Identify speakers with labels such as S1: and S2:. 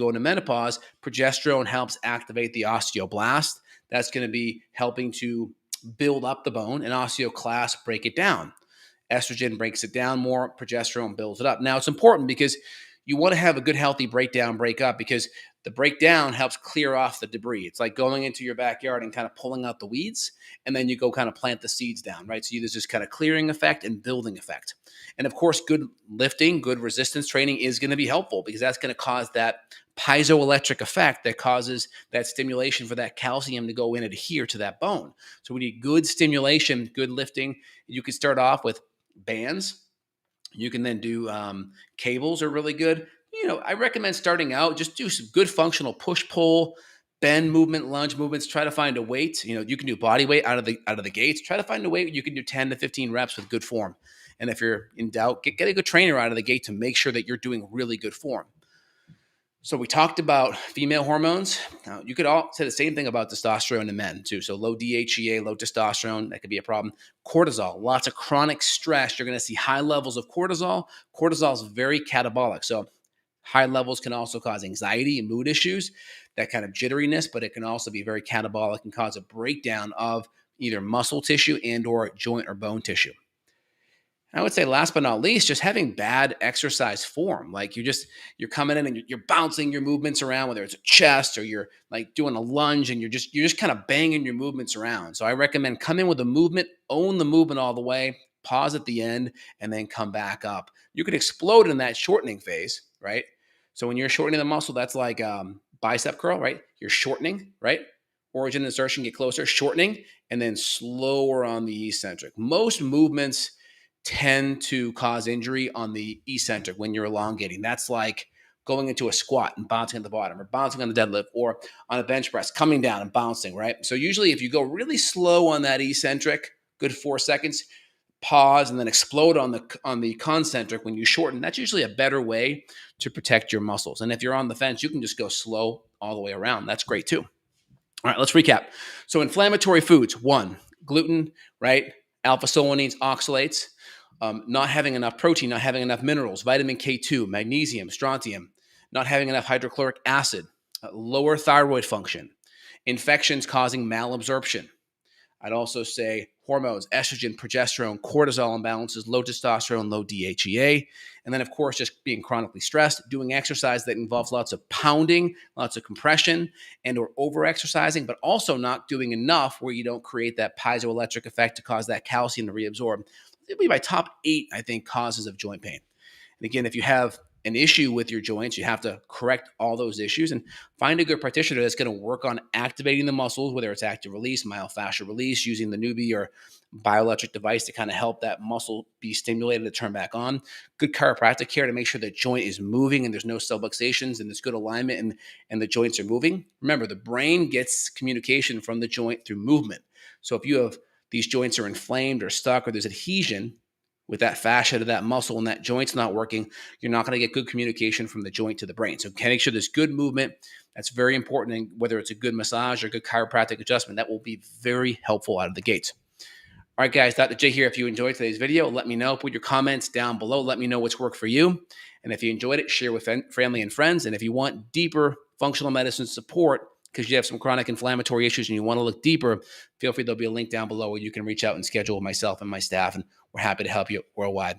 S1: go into menopause, progesterone helps activate the osteoblast. That's going to be helping to build up the bone, and osteoclast break it down. Estrogen breaks it down more, progesterone builds it up. Now, it's important because you want to have a good, healthy breakdown, break up, because the breakdown helps clear off the debris. It's like going into your backyard and kind of pulling out the weeds, and then you go kind of plant the seeds down, right? So there's this kind of clearing effect and building effect. And of course, good lifting, good resistance training is going to be helpful, because that's going to cause that piezoelectric effect that causes that stimulation for that calcium to go in and adhere to that bone. So we need good stimulation, good lifting. You can start off with bands. You can then do cables are really good. I recommend starting out, just do some good functional push pull, bend movement, lunge movements. Try to find a weight. You can do body weight out of the gates. Try to find a weight you can do 10 to 15 reps with good form. And if you're in doubt, get a good trainer out of the gate to make sure that you're doing really good form. So we talked about female hormones. Now, you could all say the same thing about testosterone in men too. So low DHEA, low testosterone, that could be a problem. Cortisol, lots of chronic stress. You're going to see high levels of cortisol. Cortisol is very catabolic. So high levels can also cause anxiety and mood issues, that kind of jitteriness, but it can also be very catabolic and cause a breakdown of either muscle tissue and or joint or bone tissue. I would say last but not least, just having bad exercise form. Like you're coming in and you're bouncing your movements around, whether it's a chest or you're like doing a lunge, and you're just kind of banging your movements around. So I recommend come in with a movement, own the movement all the way, pause at the end, and then come back up. You could explode in that shortening phase, right? So when you're shortening the muscle, that's like bicep curl, right? You're shortening, right? Origin insertion, get closer, shortening, and then slower on the eccentric. Most movements tend to cause injury on the eccentric when you're elongating. That's like going into a squat and bouncing at the bottom, or bouncing on the deadlift, or on a bench press, coming down and bouncing, right? So usually if you go really slow on that eccentric, good 4 seconds, pause, and then explode on the concentric when you shorten, that's usually a better way to protect your muscles. And if you're on the fence, you can just go slow all the way around. That's great too. All right, let's recap. So inflammatory foods, 1, gluten, right? Alpha-solanines, oxalates, not having enough protein, not having enough minerals, vitamin K2, magnesium, strontium, not having enough hydrochloric acid, lower thyroid function, infections causing malabsorption. I'd also say hormones, estrogen, progesterone, cortisol imbalances, low testosterone, low DHEA. And then, of course, just being chronically stressed, doing exercise that involves lots of pounding, lots of compression, and or over-exercising, but also not doing enough where you don't create that piezoelectric effect to cause that calcium to reabsorb. It'll be my top 8, I think, causes of joint pain. And again, if you have an issue with your joints, you have to correct all those issues and find a good practitioner that's going to work on activating the muscles, whether it's active release, myofascial release, using the Nuvii or bioelectric device to kind of help that muscle be stimulated to turn back on. Good chiropractic care to make sure the joint is moving and there's no subluxations and there's good alignment and the joints are moving. Remember, the brain gets communication from the joint through movement. So if you have these joints are inflamed or stuck, or there's adhesion with that fascia to that muscle and that joint's not working, you're not going to get good communication from the joint to the brain. So make sure there's good movement. That's very important. And whether it's a good massage or good chiropractic adjustment, that will be very helpful out of the gates. All right, guys, Dr. J here. If you enjoyed today's video, let me know. Put your comments down below. Let me know what's worked for you. And if you enjoyed it, share with family and friends. And if you want deeper functional medicine support, because you have some chronic inflammatory issues and you want to look deeper, feel free. There'll be a link down below where you can reach out and schedule with myself and my staff, and we're happy to help you worldwide.